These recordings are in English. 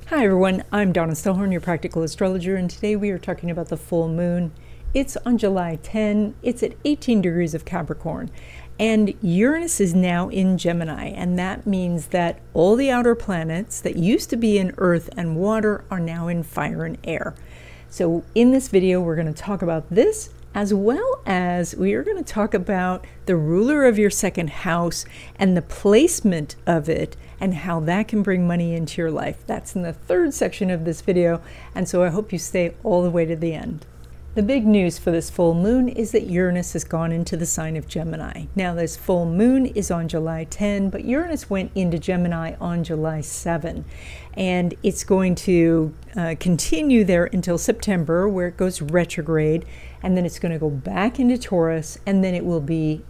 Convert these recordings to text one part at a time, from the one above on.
Hi everyone, I'm Donna Stellhorn, your practical astrologer, and today we are talking about the full moon. It's on July 10, it's at 18 degrees of Capricorn, and Uranus is now in Gemini, and that means that all the outer planets that used to be in earth and water are now in fire and air. So in this video, we're going to talk about this, as well as we are going to talk about the ruler of your second house and the placement of it and how that can bring money into your life. That's in the third section of this video, and so I hope you stay all the way to the end. The big news for this full moon is that Uranus has gone into the sign of Gemini. Now this full moon is on July 10, but Uranus went into Gemini on July 7. And it's going to continue there until September, where it goes retrograde, and then it's going to go back into Taurus, and then it will be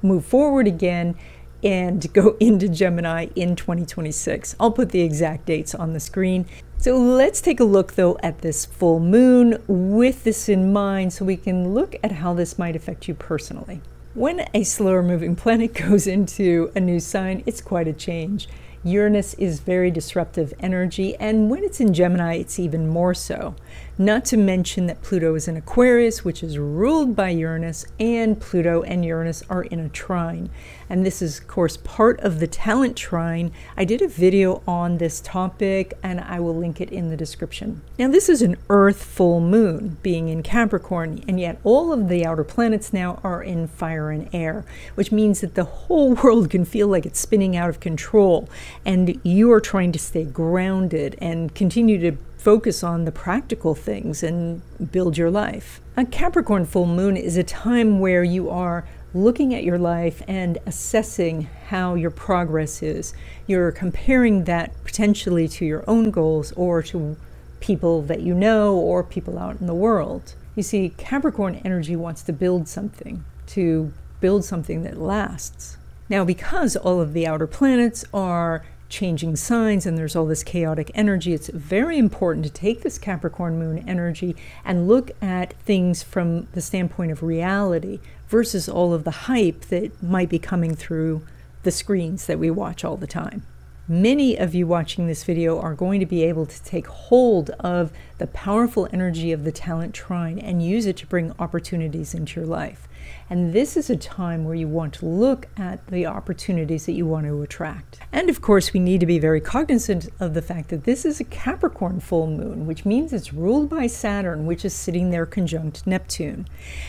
move forward again and go into Gemini in 2026. I'll put the exact dates on the screen. So let's take a look though at this full moon with this in mind so we can look at how this might affect you personally. When a slower moving planet goes into a new sign, it's quite a change. Uranus is very disruptive energy, and when it's in Gemini, it's even more so. Not to mention that Pluto is in Aquarius, which is ruled by Uranus, and Pluto and Uranus are in a trine. And this is, of course, part of the talent trine. I did a video on this topic, and I will link it in the description. Now, this is an Earth full moon, being in Capricorn, and yet all of the outer planets now are in fire and air, which means that the whole world can feel like it's spinning out of control. And you are trying to stay grounded and continue to focus on the practical things and build your life. A Capricorn full moon is a time where you are looking at your life and assessing how your progress is. You're comparing that potentially to your own goals or to people that you know or people out in the world. You see, Capricorn energy wants to build something that lasts. Now, because all of the outer planets are changing signs and there's all this chaotic energy, it's very important to take this Capricorn moon energy and look at things from the standpoint of reality versus all of the hype that might be coming through the screens that we watch all the time. Many of you watching this video are going to be able to take hold of the powerful energy of the talent trine and use it to bring opportunities into your life. And this is a time where you want to look at the opportunities that you want to attract. And of course, we need to be very cognizant of the fact that this is a Capricorn full moon, which means it's ruled by Saturn, which is sitting there conjunct Neptune.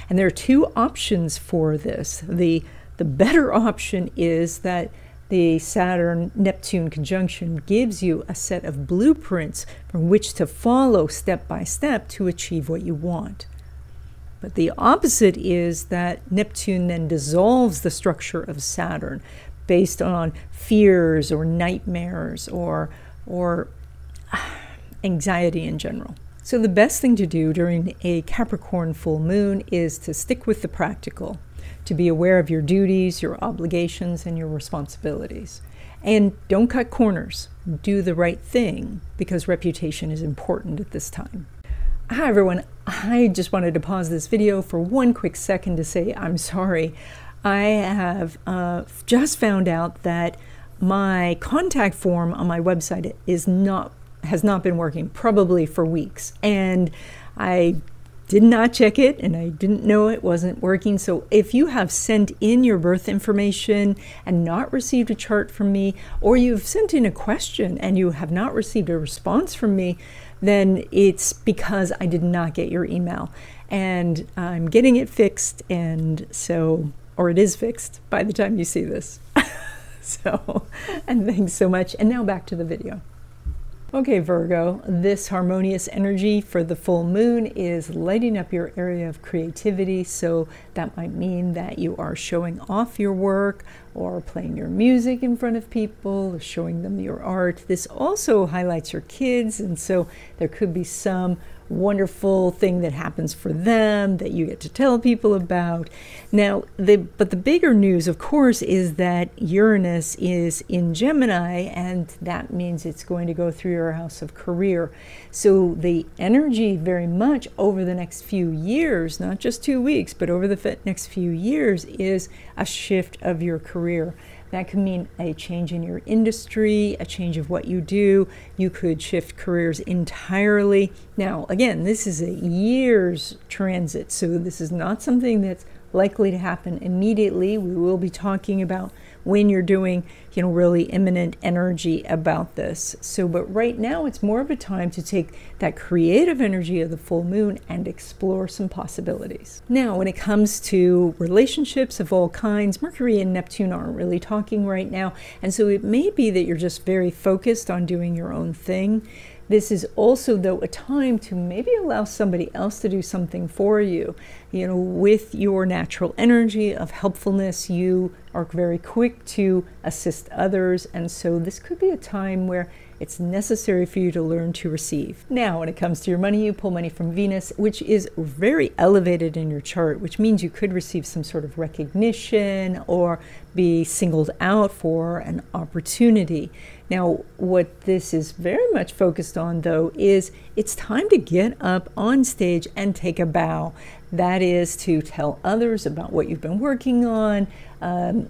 And there are two options for this. The better option is that the Saturn-Neptune conjunction gives you a set of blueprints from which to follow step by step to achieve what you want. But the opposite is that Neptune then dissolves the structure of Saturn based on fears or nightmares or anxiety in general. So the best thing to do during a Capricorn full moon is to stick with the practical, to be aware of your duties, your obligations, and your responsibilities. And don't cut corners. Do the right thing, because reputation is important at this time. Hi everyone, I just wanted to pause this video for one quick second to say I'm sorry. I have just found out that my contact form on my website has not been working, probably for weeks. And I did not check it, and I didn't know it wasn't working. So if you have sent in your birth information and not received a chart from me, or you've sent in a question and you have not received a response from me, then it's because I did not get your email. And I'm getting it fixed, and so, or it is fixed by the time you see this. So, and thanks so much. And now back to the video. Okay, Virgo, this harmonious energy for the full moon is lighting up your area of creativity. So that might mean that you are showing off your work or playing your music in front of people, or showing them your art. This also highlights your kids, and so there could be some wonderful thing that happens for them that you get to tell people about. Now, but the bigger news, of course, is that Uranus is in Gemini, and that means it's going to go through your house of career. So the energy very much over the next few years, not just 2 weeks, but over the next few years, is a shift of your career. That could mean a change in your industry, a change of what you do. You could shift careers entirely. Now, again, this is a year's transit, so this is not something that's likely to happen immediately. We will be talking about when you're doing, really imminent energy about this. So, but right now it's more of a time to take that creative energy of the full moon and explore some possibilities. Now, when it comes to relationships of all kinds, Mercury and Neptune aren't really talking right now. And so it may be that you're just very focused on doing your own thing. This is also, though, a time to maybe allow somebody else to do something for you. With your natural energy of helpfulness, you are very quick to assist others. And so this could be a time where it's necessary for you to learn to receive. Now, when it comes to your money, you pull money from Venus, which is very elevated in your chart, which means you could receive some sort of recognition or be singled out for an opportunity. Now, what this is very much focused on, though, is it's time to get up on stage and take a bow. That is to tell others about what you've been working on.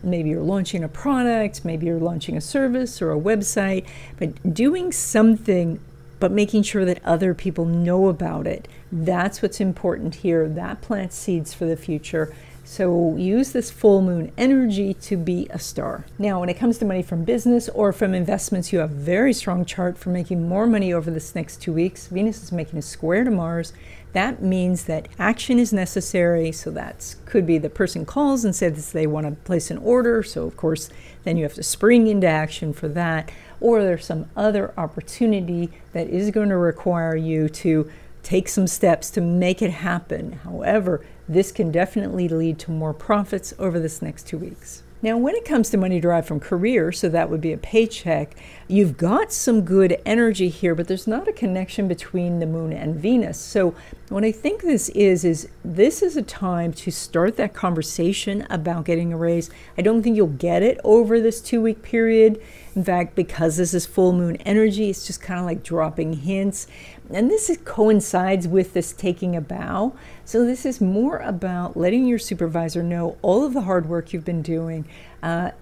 Maybe you're launching a product, maybe you're launching a service or a website, but doing something, but making sure that other people know about it. That's what's important here. That plants seeds for the future. So use this full moon energy to be a star. Now, when it comes to money from business or from investments, you have a very strong chart for making more money over this next 2 weeks. Venus is making a square to Mars. That means that action is necessary. So that could be the person calls and says they want to place an order. So of course, then you have to spring into action for that. Or there's some other opportunity that is going to require you to take some steps to make it happen. However, this can definitely lead to more profits over this next 2 weeks. Now, when it comes to money derived from career, so that would be a paycheck, you've got some good energy here, but there's not a connection between the moon and Venus. So what I think this is a time to start that conversation about getting a raise. I don't think you'll get it over this 2-week period. In fact, because this is full moon energy, it's just kind of like dropping hints. And this coincides with this taking a bow. So this is more about letting your supervisor know all of the hard work you've been doing.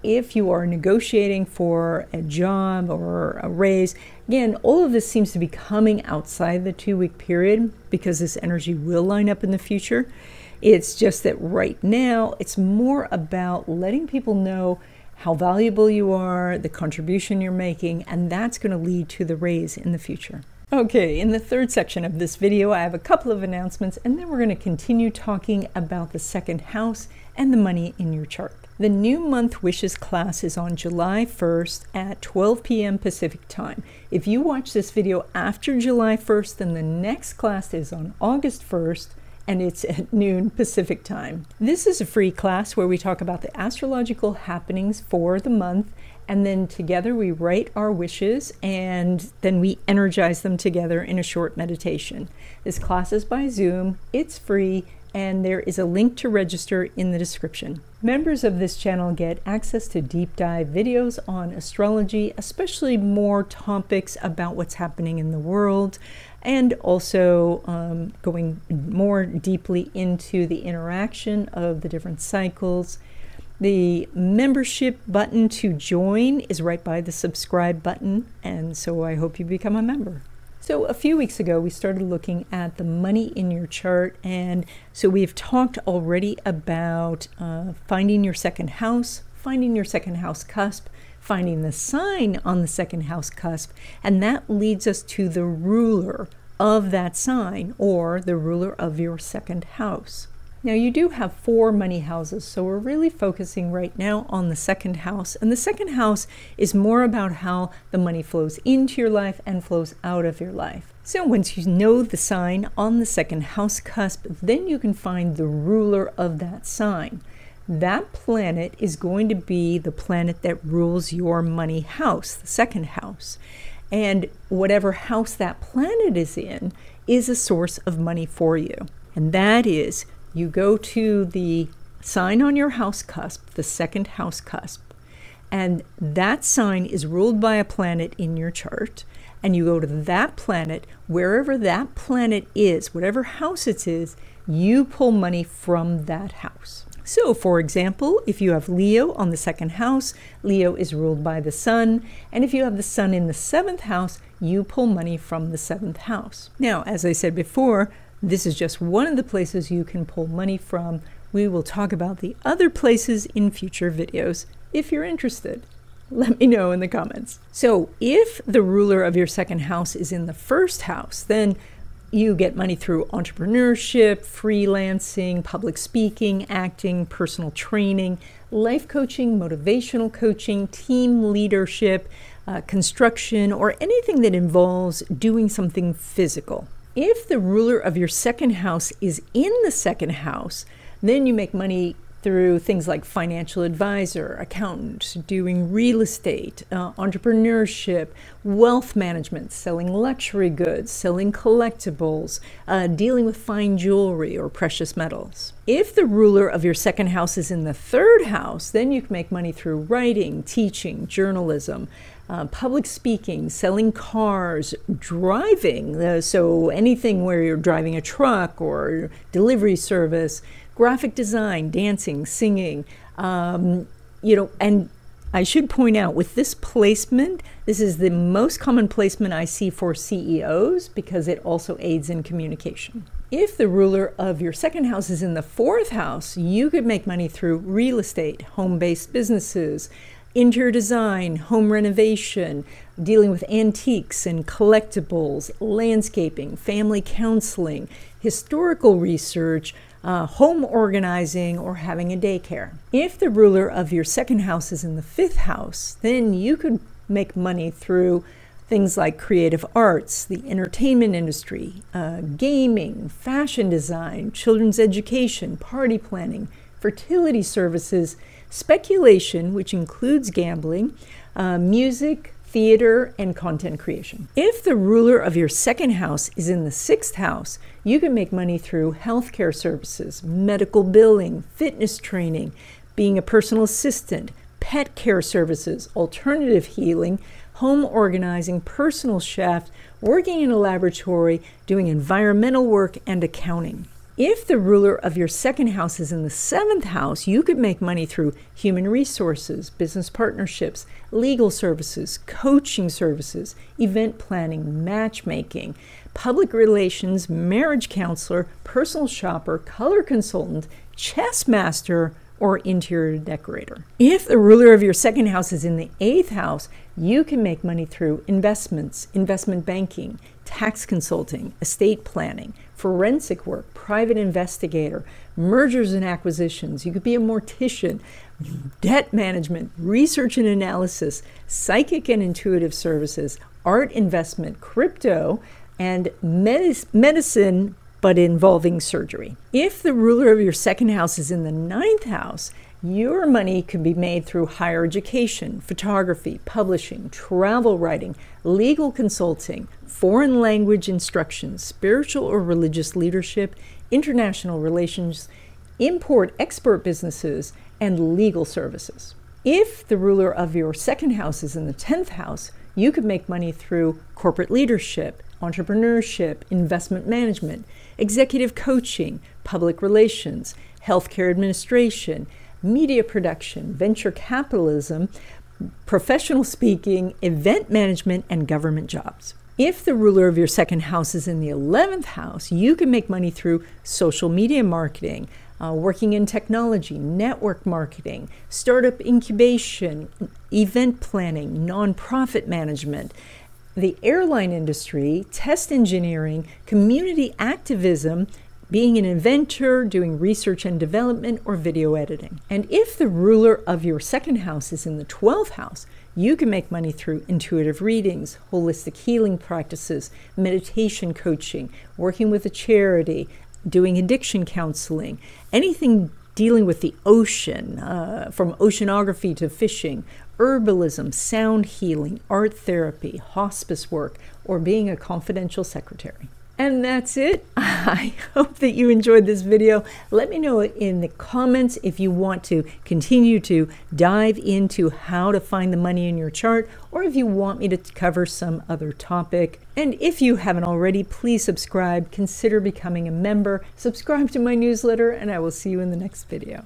If you are negotiating for a job or a raise, again, all of this seems to be coming outside the 2-week period because this energy will line up in the future. It's just that right now, it's more about letting people know how valuable you are, the contribution you're making, and that's going to lead to the raise in the future. Okay, in the third section of this video, I have a couple of announcements, and then we're going to continue talking about the second house and the money in your chart. The New Month Wishes class is on July 1st at 12 p.m. Pacific time. If you watch this video after July 1st, then the next class is on August 1st, and it's at noon Pacific time. This is a free class where we talk about the astrological happenings for the month, and then together we write our wishes and then we energize them together in a short meditation. This class is by Zoom, it's free, and there is a link to register in the description. Members of this channel get access to deep dive videos on astrology, especially more topics about what's happening in the world, and also going more deeply into the interaction of the different cycles. The membership button to join is right by the subscribe button, and so I hope you become a member. So a few weeks ago, we started looking at the money in your chart, and so we've talked already about finding your second house, finding your second house cusp, finding the sign on the second house cusp, and that leads us to the ruler of that sign, or the ruler of your second house. Now, you do have 4 money houses, so we're really focusing right now on the second house. And the second house is more about how the money flows into your life and flows out of your life. So once you know the sign on the second house cusp, then you can find the ruler of that sign. That planet is going to be the planet that rules your money house, the second house. And whatever house that planet is in is a source of money for you. And that is, you go to the sign on your house cusp, the second house cusp, and that sign is ruled by a planet in your chart, and you go to that planet, wherever that planet is, whatever house it is, you pull money from that house. So, for example, if you have Leo on the second house, Leo is ruled by the sun, and if you have the sun in the seventh house, you pull money from the seventh house. Now, as I said before, this is just one of the places you can pull money from. We will talk about the other places in future videos if you're interested. Let me know in the comments. So, if the ruler of your second house is in the first house, then you get money through entrepreneurship, freelancing, public speaking, acting, personal training, life coaching, motivational coaching, team leadership, construction, or anything that involves doing something physical. If the ruler of your second house is in the second house, then you make money through things like financial advisor, accountant, doing real estate, entrepreneurship, wealth management, selling luxury goods, selling collectibles, dealing with fine jewelry or precious metals. If the ruler of your second house is in the third house, then you can make money through writing, teaching, journalism, public speaking, selling cars, driving, so anything where you're driving a truck or delivery service, graphic design, dancing, singing, and I should point out with this placement, this is the most common placement I see for CEOs because it also aids in communication. If the ruler of your second house is in the fourth house, you could make money through real estate, home-based businesses, interior design, home renovation, dealing with antiques and collectibles, landscaping, family counseling, historical research, home organizing, or having a daycare. If the ruler of your second house is in the fifth house, then you could make money through things like creative arts, the entertainment industry, gaming, fashion design, children's education, party planning, fertility services, speculation, which includes gambling, music, theater, and content creation. If the ruler of your second house is in the sixth house, you can make money through healthcare services, medical billing, fitness training, being a personal assistant, pet care services, alternative healing, home organizing, personal chef, working in a laboratory, doing environmental work, and accounting. If the ruler of your second house is in the seventh house, you could make money through human resources, business partnerships, legal services, coaching services, event planning, matchmaking, public relations, marriage counselor, personal shopper, color consultant, chess master, or interior decorator. If the ruler of your second house is in the eighth house, you can make money through investments, investment banking, tax consulting, estate planning, forensic work, private investigator, mergers and acquisitions. You could be a mortician, debt management, research and analysis, psychic and intuitive services, art investment, crypto, and medicine, but involving surgery. If the ruler of your second house is in the ninth house, your money could be made through higher education, photography, publishing, travel writing, legal consulting, foreign language instruction, spiritual or religious leadership, international relations, import-export businesses, and legal services. If the ruler of your second house is in the 10th house, you could make money through corporate leadership, entrepreneurship, investment management, executive coaching, public relations, healthcare administration, media production, venture capitalism, professional speaking, event management, and government jobs. If the ruler of your second house is in the 11th house, you can make money through social media marketing, working in technology, network marketing, startup incubation, event planning, nonprofit management, the airline industry, test engineering, community activism, being an inventor, doing research and development, or video editing. And if the ruler of your second house is in the 12th house, you can make money through intuitive readings, holistic healing practices, meditation coaching, working with a charity, doing addiction counseling, anything dealing with the ocean, from oceanography to fishing, herbalism, sound healing, art therapy, hospice work, or being a confidential secretary. And that's it. I hope that you enjoyed this video. Let me know in the comments if you want to continue to dive into how to find the money in your chart, or if you want me to cover some other topic. And if you haven't already, please subscribe, consider becoming a member, subscribe to my newsletter, and I will see you in the next video.